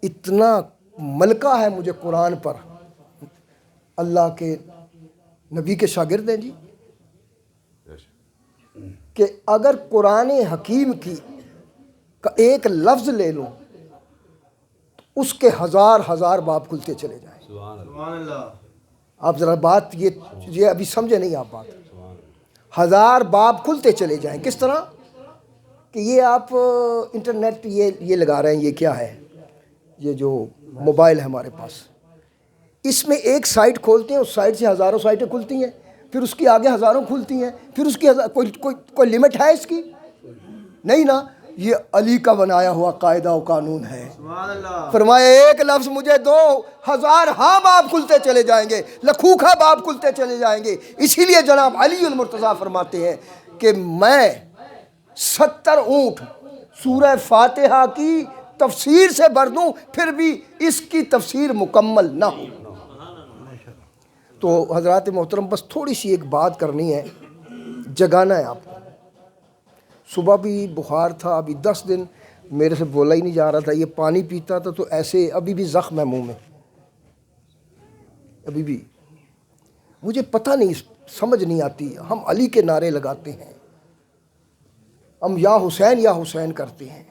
اتنا ملکہ ہے مجھے قرآن پر، اللہ کے نبی کے شاگرد ہیں جی، کہ اگر قرآن حکیم کی کا ایک لفظ لے لوں تو اس کے ہزار باب کھلتے چلے جائیں۔ سبحان اللہ۔ آپ ذرا بات یہ ابھی سمجھے نہیں آپ بات، 1000 باب کھلتے چلے جائیں۔ کس طرح کہ یہ آپ انٹرنیٹ یہ لگا رہے ہیں، یہ کیا ہے، یہ جو موبائل ہے ہمارے پاس، اس میں ایک سائٹ کھولتے ہیں، اس سائٹ سے ہزاروں سائٹیں کھلتی ہیں، پھر اس کی آگے ہزاروں کھلتی ہیں، پھر اس کی کوئی لمٹ ہے اس کی؟ نہیں نا، یہ علی کا بنایا ہوا قاعدہ و قانون ہے۔ سبحان اللہ۔ فرمایا ایک لفظ مجھے دو، 1000 باب کھلتے چلے جائیں گے، لکھوکھا باب کھلتے چلے جائیں گے۔ اسی لیے جناب علی المرتضیٰ فرماتے ہیں کہ میں 70 اونٹ سورہ فاتحہ کی تفسیر سے بھر دوں پھر بھی اس کی تفسیر مکمل نہ ہو۔ تو حضرات محترم، بس تھوڑی سی ایک بات کرنی ہے، جگانا ہے آپ کو۔ صبح بھی بخار تھا، ابھی 10 دن میرے سے بولا ہی نہیں جا رہا تھا، یہ پانی پیتا تھا تو ایسے ابھی بھی زخم ہے منہ میں، ابھی بھی مجھے پتہ نہیں، سمجھ نہیں آتی۔ ہم علی کے نعرے لگاتے ہیں، ہم یا حسین کرتے ہیں،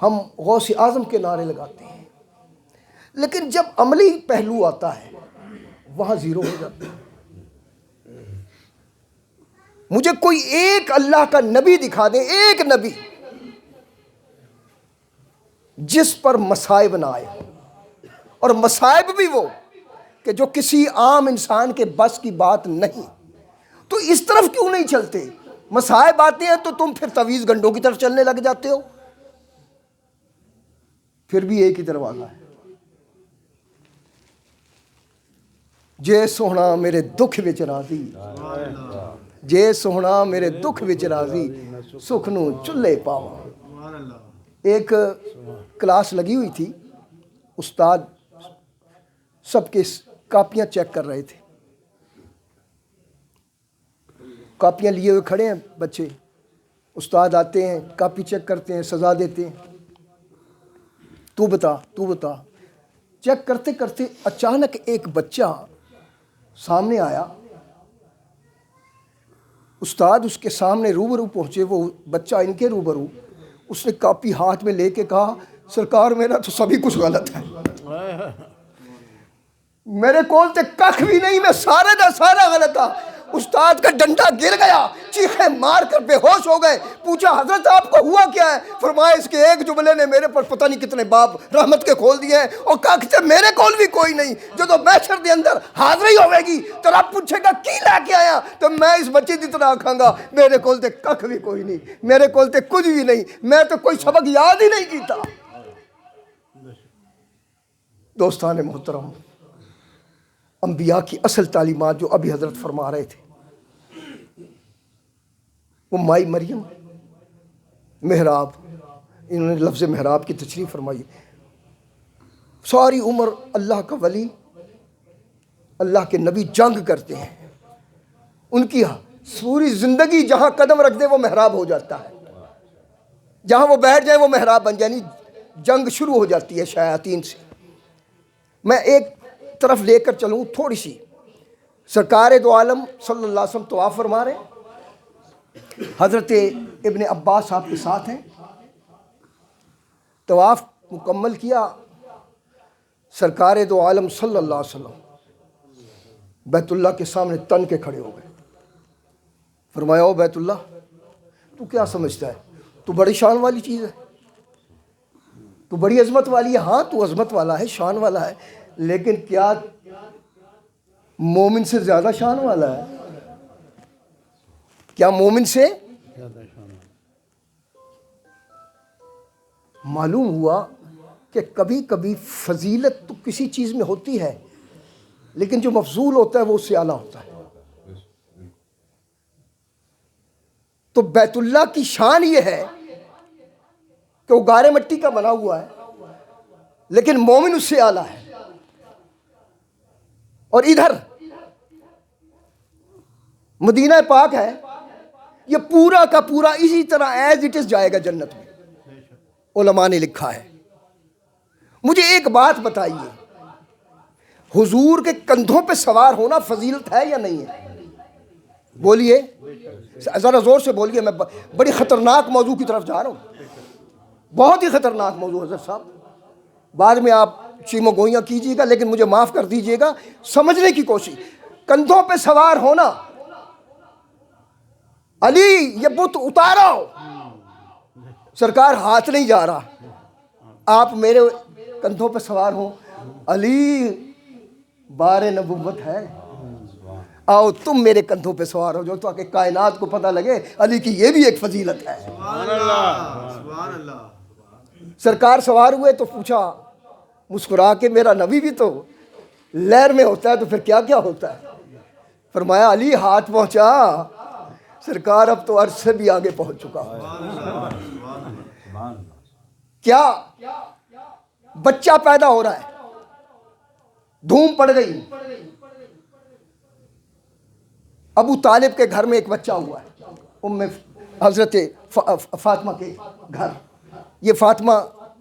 ہم غوث اعظم کے نعرے لگاتے ہیں، لیکن جب عملی پہلو آتا ہے وہاں زیرو ہو جاتا ہے۔ مجھے کوئی ایک اللہ کا نبی دکھا دے، ایک نبی جس پر مصائب نہ آئے، اور مصائب بھی وہ کہ جو کسی عام انسان کے بس کی بات نہیں۔ تو اس طرف کیوں نہیں چلتے؟ مصائب آتے ہیں تو تم پھر تویز گنڈوں کی طرف چلنے لگ جاتے ہو۔ پھر بھی ایک ہی دروازہ ہے، جے سوہنا میرے دکھ وچ راضی، جے سوہنا میرے دکھ وچ راضی، سکھ نو چلے پاواں۔ سبحان اللہ۔ ایک کلاس لگی ہوئی تھی، استاد سب کے کاپیاں چیک کر رہے تھے، کاپیاں لیے ہوئے کھڑے ہیں بچے، استاد آتے ہیں، کاپی چیک کرتے ہیں، سزا دیتے ہیں، تو بتا۔ چیک کرتے کرتے اچانک ایک بچہ سامنے آیا، استاد اس کے سامنے روبرو پہنچے، وہ بچہ ان کے روبرو، اس نے کاپی ہاتھ میں لے کے کہا، سرکار میرا تو سبھی کچھ غلط ہے، میرے کول تے کخ بھی نہیں، میں سارے دا سارا غلط تھا۔ استاد کا ڈنڈا گر گیا، چیخیں مار کر بے ہوش ہو گئے۔ پوچھا حضرت آپ کو ہوا کیا ہے؟ فرمایا اس کے ایک جملے نے میرے پر پتہ نہیں کتنے باب رحمت کے کھول دیے ہیں، اور کخ تے میرے کول بھی کوئی نہیں۔ جدو محشر دے اندر حاضری ہوئے گی تو رب پوچھے گا کی لے کے آیا، تو میں اس بچے دی طرح آکھاں گا میرے کول تے کخ بھی کوئی نہیں، میرے کول تے کچھ بھی نہیں، میں تو کوئی سبق یاد ہی نہیں کیتا۔ دوستان محترم، انبیاء کی اصل تعلیمات جو ابھی حضرت فرما رہے تھے، وہ مائی مریم، محراب، انہوں نے لفظ محراب کی تشریح فرمائی۔ ساری عمر اللہ کا ولی، اللہ کے نبی جنگ کرتے ہیں، ان کی پوری زندگی جہاں قدم رکھ دے وہ محراب ہو جاتا ہے، جہاں وہ بیٹھ جائے وہ محراب بن جائے، یعنی جنگ شروع ہو جاتی ہے شیاطین سے۔ میں ایک طرف لے کر چلوں تھوڑی سی، سرکار دو عالم صلی اللہ علیہ وسلم طواف فرما رہے ہیں، حضرت ابن عباس آپ کے ساتھ ہیں، طواف مکمل کیا، سرکار دو عالم صلی اللہ علیہ وسلم بیت اللہ کے سامنے تن کے کھڑے ہو گئے۔ فرمایا او بیت اللہ، تو کیا سمجھتا ہے تو بڑی شان والی چیز ہے، تو بڑی عظمت والی ہے؟ ہاں تو عظمت والا ہے، شان والا ہے، لیکن کیا مومن سے زیادہ شان والا ہے؟ کیا مومن سے معلوم ہوا کہ کبھی کبھی فضیلت تو کسی چیز میں ہوتی ہے، لیکن جو مفضول ہوتا ہے وہ اس سے اعلیٰ ہوتا ہے۔ تو بیت اللہ کی شان یہ ہے کہ وہ گارے مٹی کا بنا ہوا ہے، لیکن مومن اس سے اعلیٰ ہے۔ اور ادھر مدینہ پاک ہے، یہ پورا کا پورا اسی طرح ایز اٹ از جائے گا جنت میں، علماء نے لکھا ہے۔ مجھے ایک بات بتائیے، حضور کے کندھوں پہ سوار ہونا فضیلت ہے یا نہیں ہے؟ بولیے ذرا زور سے بولیے، میں بڑی خطرناک موضوع کی طرف جا رہا ہوں، بہت ہی خطرناک موضوع حضرت صاحب، بعد میں آپ چیمو گوئیاں کیجیے گا لیکن مجھے معاف کر دیجیے گا، سمجھنے کی کوشش۔ کندھوں پہ سوار ہونا، علی یہ بت اتارو، سرکار ہاتھ نہیں جا رہا، آپ میرے کندھوں پہ سوار ہوں، علی بار نبوت ہے، آؤ تم میرے کندھوں پہ سوار ہو جو تاکہ کائنات کو پتہ لگے علی کی یہ بھی ایک فضیلت ہے۔ سبحان اللہ، سبحان اللہ۔ سرکار سوار ہوئے تو پوچھا مسکرا کے، میرا نبی بھی تو لہر میں ہوتا ہے تو پھر کیا کیا ہوتا ہے؟ فرمایا علی ہاتھ پہنچا، سرکار اب تو عرش سے بھی آگے پہنچ چکا ہے۔ کیا بچہ پیدا ہو رہا ہے، دھوم پڑ گئی، ابو طالب کے گھر میں ایک بچہ ہوا ہے، حضرت فاطمہ کے گھر، یہ فاطمہ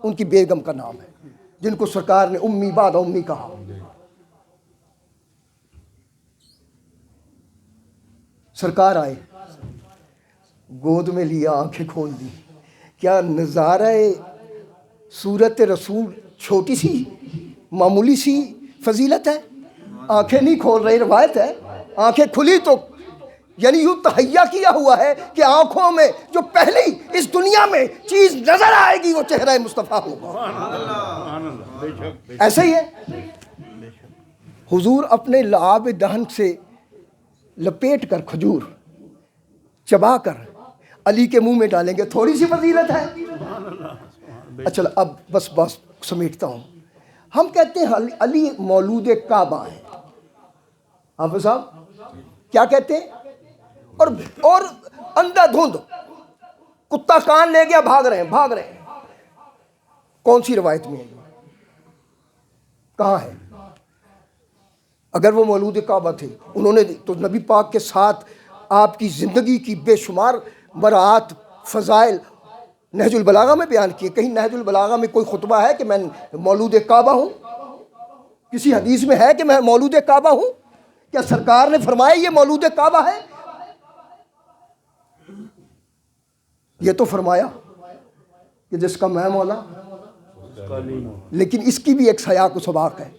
ان کی بیگم کا نام ہے جن کو سرکار نے امی بعد امی کہا۔ سرکار آئے، گود میں لیا، آنکھیں کھول دی، کیا نظارہ صورت رسول، چھوٹی سی معمولی سی فضیلت ہے، آنکھیں نہیں کھول رہی، روایت ہے آنکھیں کھلی تو یعنی یوں تہیا کیا ہوا ہے کہ آنکھوں میں جو پہلی اس دنیا میں چیز نظر آئے گی وہ چہرہ مصطفیٰ ہوگا۔ ایسے ہی ہے، حضور اپنے لعاب دہن سے لپیٹ کر کھجور چبا کر علی کے منہ میں ڈالیں گے، تھوڑی سی فضیلت ہے؟ اچھا اب بس سمیٹتا ہوں، ہم کہتے ہیں علی مولود کعبہ ہیں، حافظ صاحب کیا کہتے ہیں؟ اور اندھا دھند کتا کان لے گیا، بھاگ رہے ہیں، کون سی روایت میں ہے؟ کہاں ہے؟ اگر وہ مولود کعبہ تھے، انہوں نے تو نبی پاک کے ساتھ آپ کی زندگی کی بے شمار برات فضائل نہج البلاغہ میں بیان کیے، کہیں نہج البلاغہ میں کوئی خطبہ ہے کہ میں مولود کعبہ ہوں؟ کسی حدیث میں ہے کہ میں مولود کعبہ ہوں؟ کیا سرکار نے فرمایا یہ مولود کعبہ ہے؟ یہ تو فرمایا کہ جس کا میں مولا، لیکن اس کی بھی ایک سیاق و سباق ہے،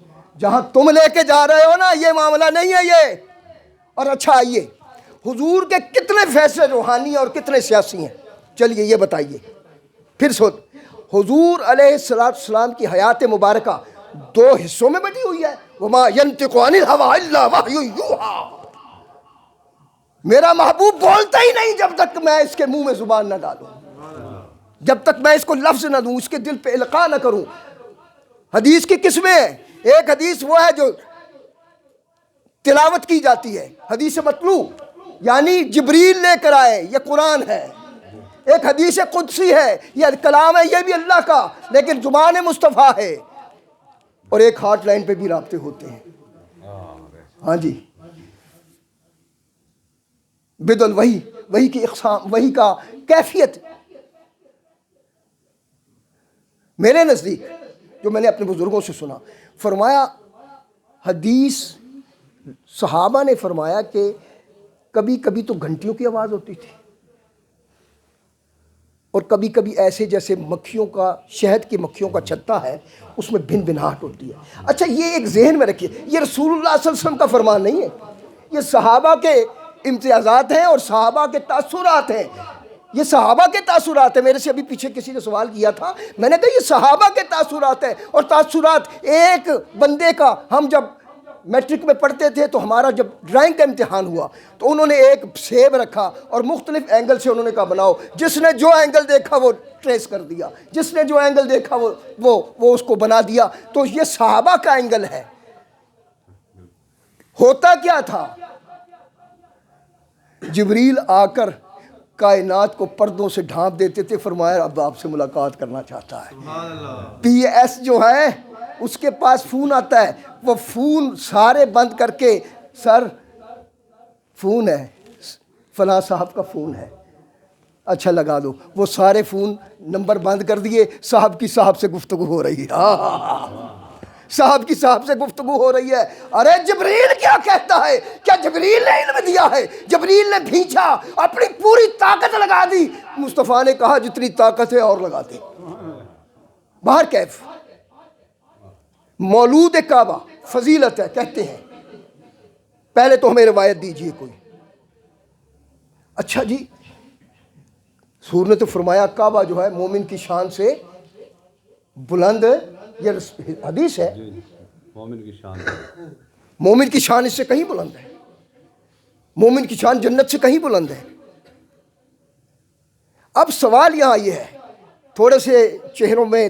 جہاں تم لے کے جا رہے ہو نا یہ معاملہ نہیں ہے یہ۔ اور اچھا آئیے، حضور کے کتنے فیصلے روحانی اور کتنے سیاسی ہیں، چلیے یہ بتائیے پھر حضور علیہ السلام کی حیات مبارکہ دو حصوں میں بٹی ہوئی ہے، وَمَا يَنْطِقُ عَنِ الْهَوَىٰ إِلَّا وَحْيٌ يُوحَىٰ، میرا محبوب بولتا ہی نہیں جب تک میں اس کے منہ میں زبان نہ ڈالوں، جب تک میں اس کو لفظ نہ دوں، اس کے دل پہ القاء نہ کروں۔ حدیث کی قسمیں، ایک حدیث وہ ہے جو تلاوت کی جاتی ہے، حدیث مطلوع یعنی جبریل لے کر آئے، یہ قرآن ہے، ایک حدیث قدسی ہے، یہ کلام ہے، یہ بھی اللہ کا لیکن زبان مصطفیٰ ہے، اور ایک ہارٹ لائن پہ بھی رابطے ہوتے ہیں۔ ہاں جی، بدل وہی کی اقسام، وہی کا کیفیت میرے نزدیک جو میں نے اپنے بزرگوں سے سنا، فرمایا حدیث صحابہ نے فرمایا کہ کبھی کبھی تو گھنٹیوں کی آواز ہوتی تھی، اور کبھی کبھی ایسے جیسے مکھیوں کا، شہد کی مکھیوں کا چھتا ہے اس میں بھن بھناہٹ ہوتی ہے۔ اچھا یہ ایک ذہن میں رکھیے، یہ رسول اللہ صلی اللہ علیہ وسلم کا فرمان نہیں ہے، یہ صحابہ کے امتیازات ہیں اور صحابہ کے تاثرات ہیں، یہ صحابہ کے تاثرات ہیں۔ میرے سے ابھی پیچھے کسی نے سوال کیا تھا، میں نے کہا یہ صحابہ کے تاثرات ہیں، اور تاثرات ایک بندے کا، ہم جب میٹرک میں پڑھتے تھے تو ہمارا جب ڈرائنگ کا امتحان ہوا تو انہوں نے ایک سیب رکھا اور مختلف اینگل سے انہوں نے کہا بناؤ، جس نے جو اینگل دیکھا وہ ٹریس کر دیا، جس نے جو اینگل دیکھا وہ اس کو بنا دیا، تو یہ صحابہ کا اینگل ہے۔ ہوتا کیا تھا؟ جبریل آ کر کائنات کو پردوں سے ڈھانپ دیتے تھے، فرمایا اب آپ سے ملاقات کرنا چاہتا ہے۔ پی ایس جو ہے اس کے پاس فون آتا ہے، وہ فون سارے بند کر کے، سر فون ہے، فلاں صاحب کا فون ہے، اچھا لگا دو، وہ سارے فون نمبر بند کر دیے، صاحب کی صاحب سے گفتگو ہو رہی ہے، صاحب کی صاحب سے گفتگو ہو رہی ہے۔ ارے جبریل کیا کہتا ہے؟ کیا جبریل نے علم دیا ہے؟ جبریل نے بھینچا، اپنی پوری طاقت لگا دی، مصطفیٰ نے کہا جتنی طاقت ہے اور لگا دے۔ باہر کیف مولود کعبہ فضیلت ہے کہتے ہیں، پہلے تو ہمیں روایت دیجئے کوئی۔ اچھا جی، حضور نے تو فرمایا کعبہ جو ہے مومن کی شان سے بلند، یہ حدیث ہے، مومن کی شان، مومن کی شان اس سے کہیں بلند ہے، مومن کی شان جنت سے کہیں بلند ہے۔ اب سوال یہاں یہ ہے، تھوڑے سے چہروں میں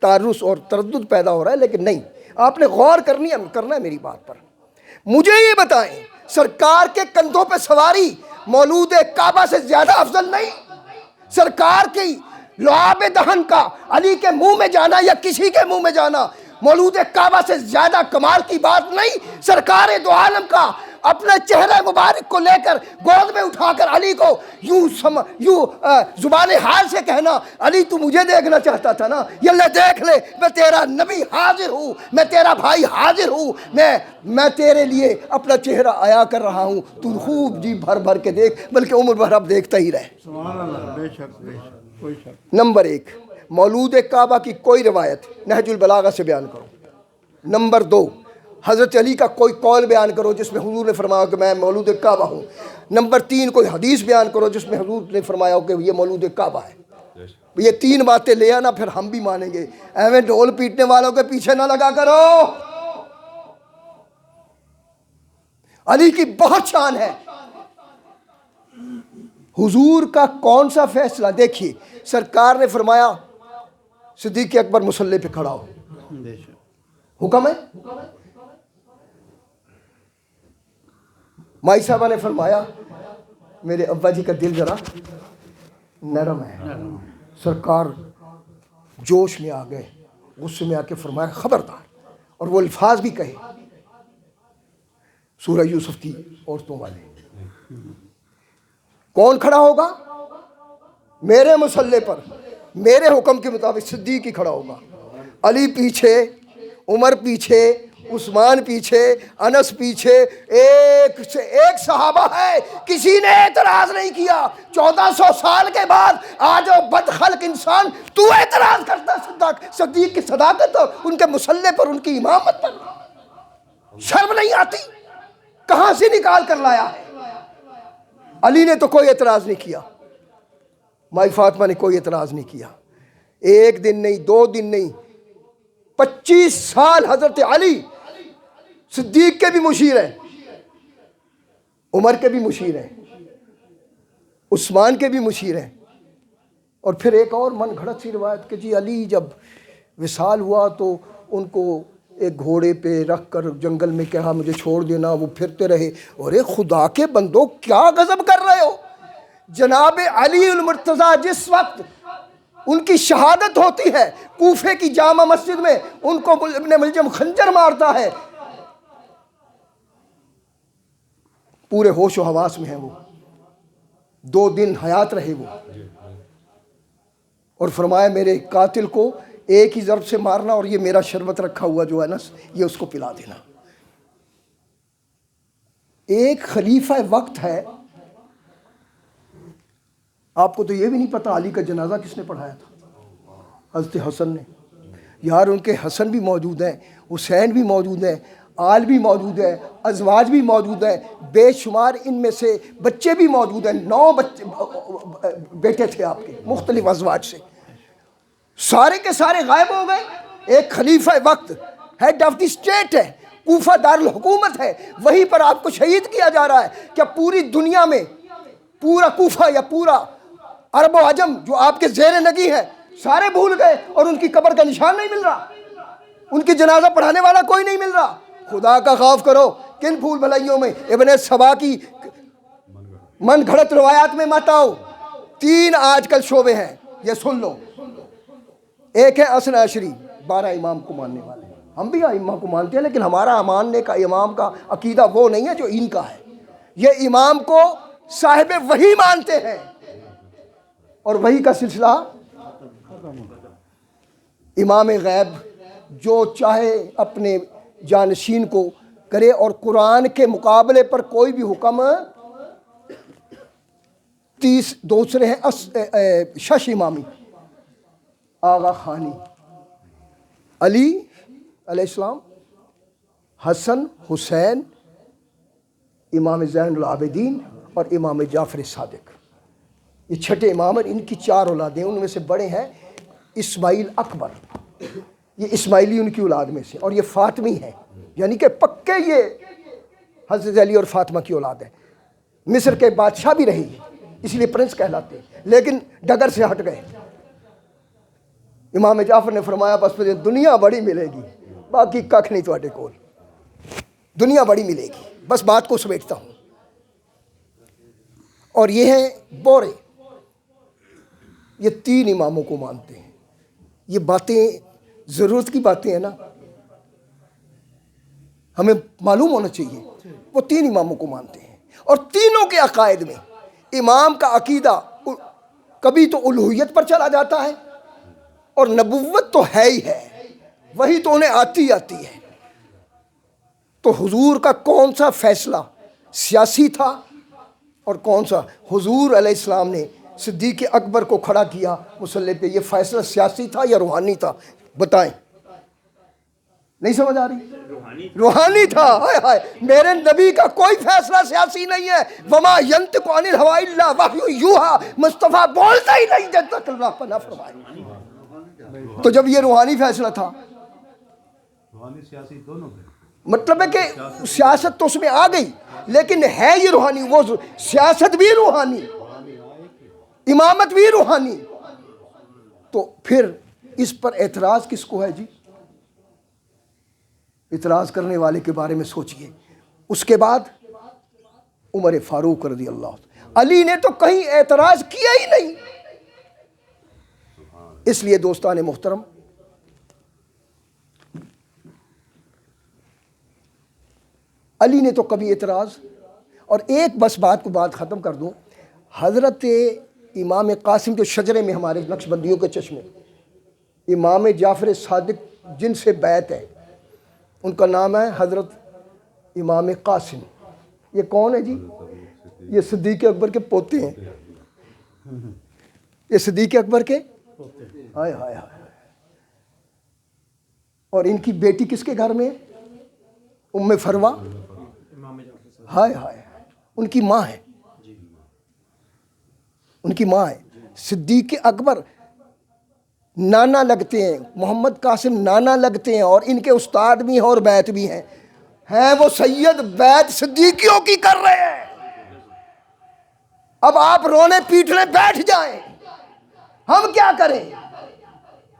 تعرض اور تردد پیدا ہو رہا ہے، لیکن نہیں، آپ نے غور کرنا ہے میری بات پر۔ مجھے یہ بتائیں، سرکار کے کندھوں پہ سواری مولود کعبہ سے زیادہ افضل نہیں؟ سرکار کی لعاب دہن کا علی کے منہ میں جانا یا کسی کے منہ میں جانا مولود کعبہ سے زیادہ کمال کی بات نہیں؟ سرکار دو عالم کا اپنے چہرے مبارک کو لے کر گود میں اٹھا کر علی کو یوں زبان حال سے کہنا، علی تو مجھے دیکھنا چاہتا تھا نا، یہ اللہ دیکھ لے، میں تیرا نبی حاضر ہوں، میں تیرا بھائی حاضر ہوں، میں تیرے لیے اپنا چہرہ عیا کر رہا ہوں، تو خوب جی بھر بھر کے دیکھ، بلکہ عمر بھر اب دیکھتا ہی رہے۔ سبحان اللہ، بے شک بے شک، کوئی شک۔ نمبر 1، مولود کعبہ کی کوئی روایت نہج البلاغہ سے بیان کرو۔ نمبر 2، حضرت علی کا کوئی قول بیان کرو جس میں حضور نے فرمایا کہ میں مولود کعبہ ہوں۔ نمبر 3، کوئی حدیث بیان کرو جس میں حضور نے فرمایا ہو کہ یہ مولود کعبہ ہے۔ یہ 3 باتیں لے آنا، پھر ہم بھی مانیں گے۔ ایویں ڈھول پیٹنے والوں کے پیچھے نہ لگا کرو۔ علی کی بہت شان ہے۔ حضور کا کون سا فیصلہ؟ دیکھیے، سرکار نے فرمایا صدیق اکبر مصلی پہ کھڑا ہو، بے شک۔ حکم ہے۔ مائی صاحبہ نے فرمایا میرے ابا جی کا دل ذرا نرم ہے، سرکار جوش میں آ گئے، غصے میں آ کے فرمایا خبردار، اور وہ الفاظ بھی کہے سورہ یوسف کی عورتوں والے۔ کون کھڑا ہوگا؟ میرے مصلی پر میرے حکم کے مطابق صدیق ہی کھڑا ہوگا، علی پیچھے، عمر پیچھے، عثمان پیچھے، انس پیچھے، ایک سے ایک صحابہ ہے، کسی نے اعتراض نہیں کیا۔ 1400 سال کے بعد آج وہ بدخلق انسان تو اعتراض کرتا صدیق کی صداقت اور ان کے مصلی پر، ان کی امامت پر؟ شرم نہیں آتی؟ کہاں سے نکال کر لایا ہے؟ علی نے تو کوئی اعتراض نہیں کیا، مائی فاطمہ نے کوئی اعتراض نہیں کیا۔ 1 دن نہیں، 2 دن نہیں، 25 سال حضرت علی صدیق کے بھی مشیر ہیں، عمر کے بھی مشیر ہیں، عثمان کے بھی مشیر ہیں۔ اور پھر ایک اور من گھڑت سی روایت کہ جی علی جب وصال ہوا تو ان کو ایک گھوڑے پہ رکھ کر جنگل میں کہا مجھے چھوڑ دینا، وہ پھرتے رہے۔ اور خدا کے بندو کیا غضب کر رہے ہو؟ جناب علی المرتضیٰ جس وقت ان کی شہادت ہوتی ہے، کوفے کی جامع مسجد میں ان کو ابن ملجم خنجر مارتا ہے، پورے ہوش و حواس میں ہیں وہ، 2 دن حیات رہے وہ، اور فرمایا میرے قاتل کو ایک ہی ضرب سے مارنا، اور یہ میرا شربت رکھا ہوا جو ہے نا یہ اس کو پلا دینا۔ ایک خلیفہ وقت ہے، آپ کو تو یہ بھی نہیں پتا علی کا جنازہ کس نے پڑھایا تھا؟ حضرت حسن نے۔ یار ان کے حسن بھی موجود ہیں، حسین بھی موجود ہیں، آل بھی موجود ہے، ازواج بھی موجود ہیں، بے شمار ان میں سے بچے بھی موجود ہیں، 9 بیٹے تھے آپ کے مختلف ازواج سے، سارے کے سارے غائب ہو گئے۔ ایک خلیفہ وقت ہیڈ آف دی اسٹیٹ ہے، کوفہ دارالحکومت ہے، وہیں پر آپ کو شہید کیا جا رہا ہے۔ کیا پوری دنیا میں پورا کوفہ یا پورا عرب و عجم جو آپ کے زیر نگی ہے سارے بھول گئے اور ان کی قبر کا نشان نہیں مل رہا، ان کی جنازہ پڑھانے والا کوئی نہیں مل رہا؟ خدا کا خوف کرو، کن پھول بھلائیوں میں ابن سبا کی من گھڑت روایات میں مت آؤ۔ 3 آج کل شعبے ہیں، یہ سن لو۔ ایک ہے اثنا عشری، 12 امام کو ماننے والے، ہم بھی امام کو مانتے ہیں، لیکن ہمارا ماننے کا امام کا عقیدہ وہ نہیں ہے جو ان کا ہے۔ یہ امام کو صاحب وحی مانتے ہیں، اور وہی کا سلسلہ امام غیب جو چاہے اپنے جانشین کو کرے، اور قرآن کے مقابلے پر کوئی بھی حکم 30 دوسرے ہیں شش امامی، آغا خانی، علی علیہ السلام، حسن، حسین، امام زین العابدین اور امام جعفر صادق، یہ چھٹے امام ہیں۔ ان کی 4 اولادیں، ان میں سے بڑے ہیں اسماعیل اکبر، یہ اسماعیلی ان کی اولاد میں سے، اور یہ فاطمی ہیں، یعنی کہ پکے یہ حضرت علی اور فاطمہ کی اولاد ہے۔ مصر کے بادشاہ بھی رہی، اس لیے پرنس کہلاتے ہیں، لیکن ڈگر سے ہٹ گئے۔ امام جعفر نے فرمایا بس مجھے دنیا بڑی ملے گی، باقی ککھ نہیں تواڈے کول، دنیا بڑی ملے گی، بس بات کو سمیٹتا ہوں۔ اور یہ ہیں بورے، یہ 3 اماموں کو مانتے ہیں۔ یہ باتیں ضرورت کی باتیں ہیں نا، ہمیں معلوم ہونا چاہیے۔ وہ 3 اماموں کو مانتے ہیں، اور تینوں کے عقائد میں امام کا عقیدہ کبھی تو الوہیت پر چلا جاتا ہے، اور نبوت تو ہے ہی ہے، وہی تو انہیں آتی ہے۔ تو حضور کا کون سا فیصلہ سیاسی تھا اور کون سا؟ حضور علیہ السلام نے صدیق اکبر کو کھڑا کیا مصلی پہ، یہ فیصلہ سیاسی تھا یا روحانی تھا؟ بتائیں، نہیں سمجھ آ رہی؟ روحانی تھا۔ ہائے ہائے، میرے نبی کا کوئی فیصلہ سیاسی نہیں ہے۔ وما ینطق عن الہوی الا وحی یوحی، مصطفیٰ بولتا ہی نہیں جب تک اللہ پناہ فرمائے۔ تو جب یہ روحانی فیصلہ تھا، روحانی سیاسی دونوں تھے، مطلب ہے کہ سیاست تو اس میں آ گئی، لیکن ہے یہ روحانی، وہ سیاست بھی روحانی، امامت بھی روحانی۔ تو پھر اس پر اعتراض کس کو ہے جی؟ اعتراض کرنے والے کے بارے میں سوچئے۔ اس کے بعد عمر فاروق رضی اللہ عنہ، علی نے تو کہیں اعتراض کیا ہی نہیں۔ اس لیے دوستان محترم، علی نے تو کبھی اعتراض، اور ایک بس بات ختم کر دوں، حضرت امام قاسم جو شجرے میں ہمارے نقش بندیوں کے چشمے، امام جعفر صادق جن سے بیعت ہے، ان کا نام ہے حضرت امام قاسم۔ یہ کون ہے جی؟ یہ صدیق اکبر کے پوتے ہیں، یہ صدیق اکبر کے ہائے ہائے ہائے۔ اور ان کی بیٹی کس کے گھر میں ہے؟ ام فروا، ہائے ہائے، ان کی ماں ہے، ان کی ماں ہے۔ صدیق اکبر نانا لگتے ہیں، محمد قاسم نانا لگتے ہیں، اور ان کے استاد بھی ہیں اور بیعت بھی ہیں وہ سید بیعت صدیقیوں کی کر رہے ہیں۔ اب آپ رونے پیٹنے بیٹھ جائیں، ہم کیا کریں؟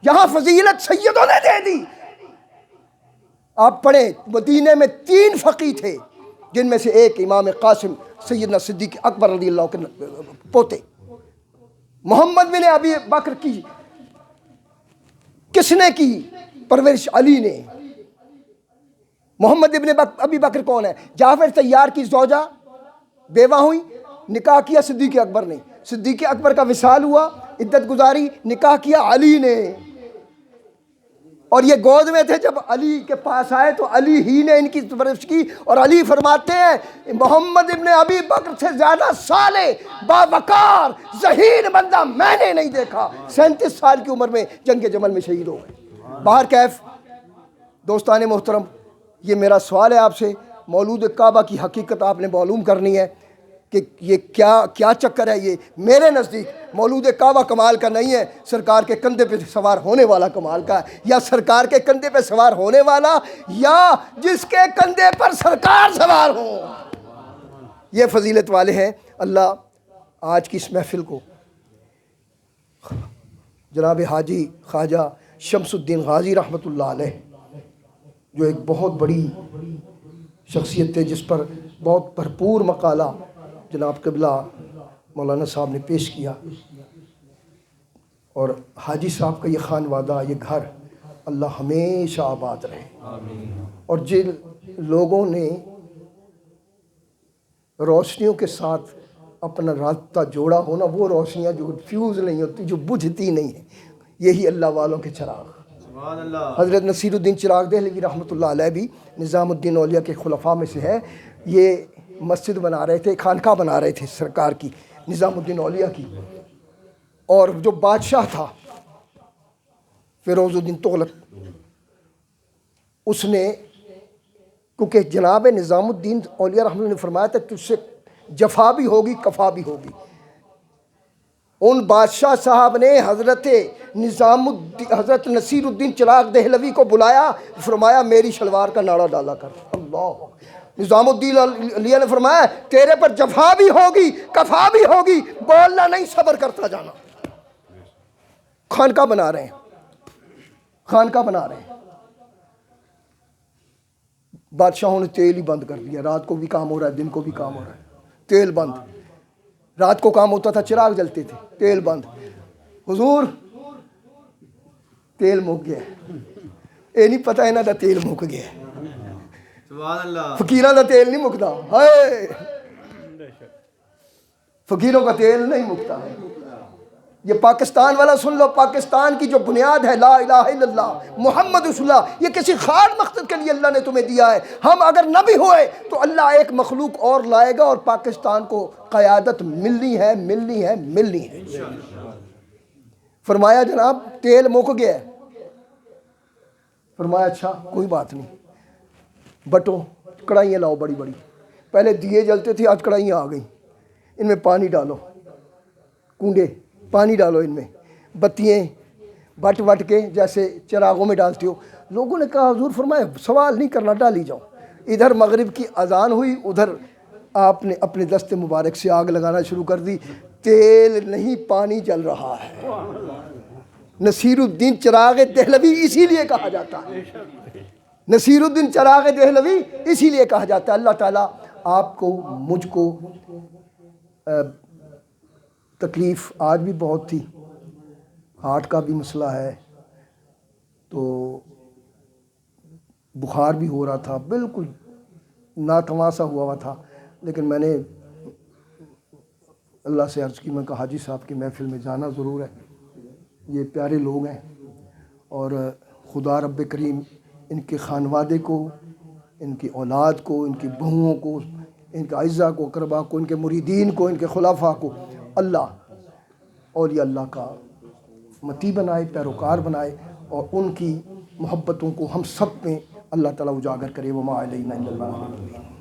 یہاں فضیلت سیدوں نے دے دی۔ آپ پڑھیں، مدینے میں 3 فقیہ تھے، جن میں سے ایک امام قاسم سیدنا صدیق اکبر رضی اللہ کے پوتے۔ محمد بن ابی بکر کی کس نے کی پرورش؟ علی نے۔ محمد ابن ابی بکر کون ہے؟ جعفر طیار کی زوجہ بیوہ ہوئی، نکاح کیا صدیق اکبر نے، صدیق اکبر کا وصال ہوا، عدت گزاری، نکاح کیا علی نے، اور یہ گود میں تھے جب علی کے پاس آئے تو علی ہی نے ان کی پرورش کی۔ اور علی فرماتے ہیں محمد ابن ابی بکر سے زیادہ صالح، باوقار، ذہین بندہ میں نے نہیں دیکھا۔ 37 سال کی عمر میں جنگ جمل میں شہید ہو گئے۔ باہر کیف دوستان محترم، یہ میرا سوال ہے آپ سے، مولود کعبہ کی حقیقت آپ نے معلوم کرنی ہے کہ یہ کیا چکر ہے۔ یہ میرے نزدیک مولود کعبہ کمال کا نہیں ہے، سرکار کے کندھے پہ سوار ہونے والا کمال کا ہے، یا سرکار کے کندھے پہ سوار ہونے والا، یا جس کے کندھے پر سرکار سوار ہو، یہ فضیلت والے ہیں۔ اللہ آج کی اس محفل کو جناب حاجی خواجہ شمس الدین غازی رحمۃ اللہ علیہ، جو ایک بہت بڑی شخصیت ہے، جس پر بہت بھرپور مقالہ جناب قبلہ مولانا صاحب نے پیش کیا، اور حاجی صاحب کا یہ خانوادہ، یہ گھر اللہ ہمیشہ آباد رہے۔ اور جن لوگوں نے روشنیوں کے ساتھ اپنا رابطہ جوڑا ہو نا، وہ روشنیاں جو فیوز نہیں ہوتی، جو بجھتی نہیں ہیں، یہی اللہ والوں کے چراغ۔ سبحان اللہ۔ حضرت نصیر الدین چراغ دہلوی رحمۃ اللہ علیہ بھی نظام الدین اولیاء کے خلفاء میں سے ہے۔ یہ مسجد بنا رہے تھے، خانقاہ بنا رہے تھے سرکار کی، نظام الدین اولیاء کی، اور جو بادشاہ تھا فیروز الدین تغلق، اس نے، کیونکہ جناب نظام الدین اولیاء رحمۃ اللہ نے فرمایا تھا کہ اس سے جفا بھی ہوگی کفا بھی ہوگی، ان بادشاہ صاحب نے حضرت حضرت نصیر الدین چراغ دہلوی کو بلایا، فرمایا میری شلوار کا ناڑا ڈالا کر۔ اللہ، نظام الدین علیہ نے فرمایا تیرے پر جفا بھی ہوگی کفا بھی ہوگی، بولنا نہیں، صبر کرتا جانا۔ خانقاہ بنا رہے ہیں، خانقاہ بنا رہے ہیں، بادشاہوں نے تیل ہی بند کر دیا، رات کو بھی کام ہو رہا ہے، دن کو بھی کام ہو رہا ہے، تیل بند۔ رات کو کام ہوتا تھا چراغ جلتے تھے، تیل بند۔ حضور تیل مک گیا، یہ نہیں پتہ انہاں دا تیل مک گیا۔ سبحان اللہ۔ فقیراں دا تیل نہیں مکتا، ہائے، فقیروں کا تیل نہیں مکتا۔ یہ پاکستان والا سن لو، پاکستان کی جو بنیاد ہے لا الہ الا اللہ محمد رسول اللہ، یہ کسی خاص مقصد کے لیے اللہ نے تمہیں دیا ہے۔ ہم اگر نہ بھی ہوئے تو اللہ ایک مخلوق اور لائے گا، اور پاکستان کو قیادت ملنی ہے، ملنی ہے، ملنی ہے۔ فرمایا جناب تیل مک گیا ہے۔ فرمایا اچھا کوئی بات نہیں، بٹو کڑھائیاں لاؤ بڑی بڑی، پہلے دیے جلتے تھے، آج کڑھائیاں آ گئیں، ان میں پانی ڈالو، کنڈے پانی ڈالو، ان میں بتیاں بٹ وٹ کے جیسے چراغوں میں ڈالتے ہو۔ لوگوں نے کہا حضور فرمایا سوال نہیں کرنا، ڈالی جاؤ۔ ادھر مغرب کی اذان ہوئی، ادھر آپ نے اپنے دست مبارک سے آگ لگانا شروع کر دی، تیل نہیں پانی جل رہا ہے۔ نصیر الدین چراغ دہلوی اسی لیے کہا جاتا ہے، نصیر الدین چراغ دہلوی اسی لیے کہا جاتا ہے۔ اللہ تعالیٰ آپ کو مجھ کو تکلیف آج بھی بہت تھی، ہارٹ کا بھی مسئلہ ہے، تو بخار بھی ہو رہا تھا، بالکل ناتوان ہوا ہوا تھا، لیکن میں نے اللہ سے عرض کی، میں کہا حاجی صاحب کی محفل میں جانا ضرور ہے، یہ پیارے لوگ ہیں، اور خدا رب کریم ان کے خانوادے کو، ان کی اولاد کو، ان کی بہوؤں کو، ان کے اعزاء کو، اقربا کو، ان کے مریدین کو، ان کے خلفاء کو اللہ اولیاء اللہ کا متی بنائے، پیروکار بنائے، اور ان کی محبتوں کو ہم سب میں اللہ تعالیٰ اجاگر کرے۔ وما علینا الا البلاغ المبین۔